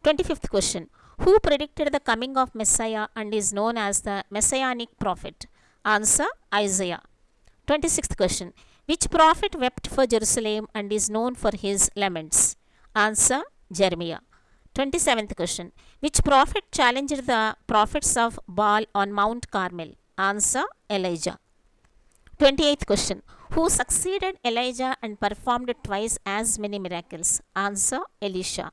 25th question. Who predicted the coming of Messiah and is known as the Messianic prophet? Answer, Isaiah. 26th question. Which prophet wept for Jerusalem and is known for his laments? Answer, Jeremiah. 27th question. Which prophet challenged the prophets of Baal on Mount Carmel? Answer, Elijah. 28th question. Who succeeded Elijah and performed twice as many miracles? Answer, Elisha.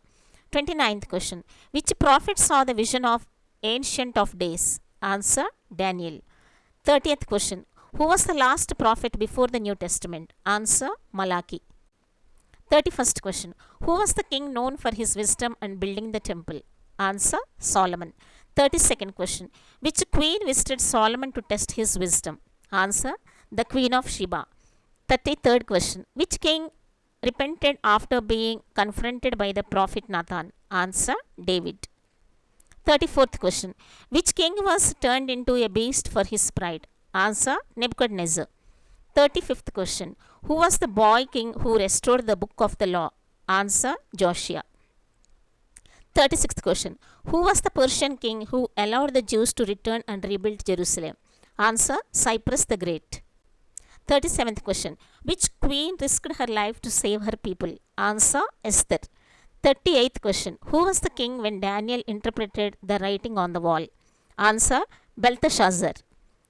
29th question. Which prophet saw the vision of Ancient of Days? Answer, Daniel. 30th question. Who was the last prophet before the New Testament? Answer, Malachi. 31st question. Who was the king known for his wisdom and building the temple? Answer, Solomon. 32nd question. Which queen visited Solomon to test his wisdom? Answer, the Queen of Sheba. 33rd question. Which king repented after being confronted by the prophet Nathan? Answer, David. 34th question. Which king was turned into a beast for his pride? Answer, Nebuchadnezzar. 35th question. Who was the boy king who restored the book of the law? Answer, Joshua. 36th question. Who was the Persian king who allowed the Jews to return and rebuild Jerusalem? Answer, Cyrus the Great. 37th question. Which queen risked her life to save her people? Answer, Esther. 38th question. Who was the king when Daniel interpreted the writing on the wall? Answer, Belteshazzar.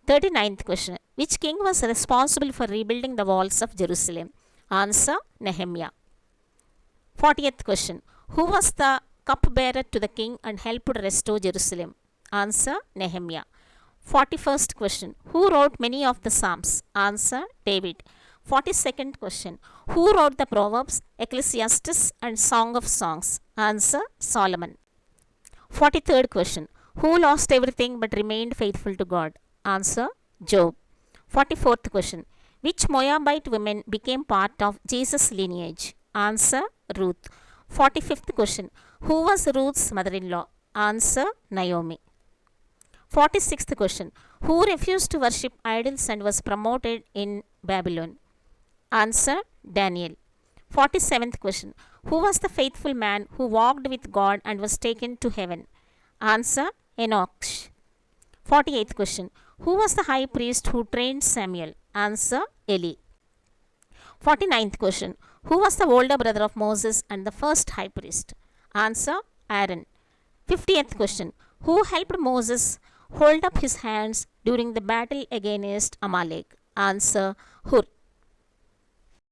39th question. Which king was responsible for rebuilding the walls of Jerusalem? Answer, Nehemiah. 40th question. Who was the cupbearer to the king and helped restore Jerusalem? Answer, Nehemiah. 41st question. Who wrote many of the Psalms? Answer, David. 42nd question. Who wrote the Proverbs, Ecclesiastes and Song of Songs? Answer, Solomon. 43rd question. Who lost everything but remained faithful to God? Answer, Job. 44th question. Which Moabite women became part of Jesus' lineage? Answer, Ruth. 45th question. Who was Ruth's mother-in-law? Answer, Naomi. 46th question. Who refused to worship idols and was promoted in Babylon? Answer, Daniel. 47th question. Who was the faithful man who walked with God and was taken to heaven? Answer, Enoch. 48th question. Who was the high priest who trained Samuel? Answer, Eli. 49th question. Who was the older brother of Moses and the first high priest? Answer, Aaron. 50th question. Who helped Moses hold up his hands during the battle against Amalek? Answer, Hur.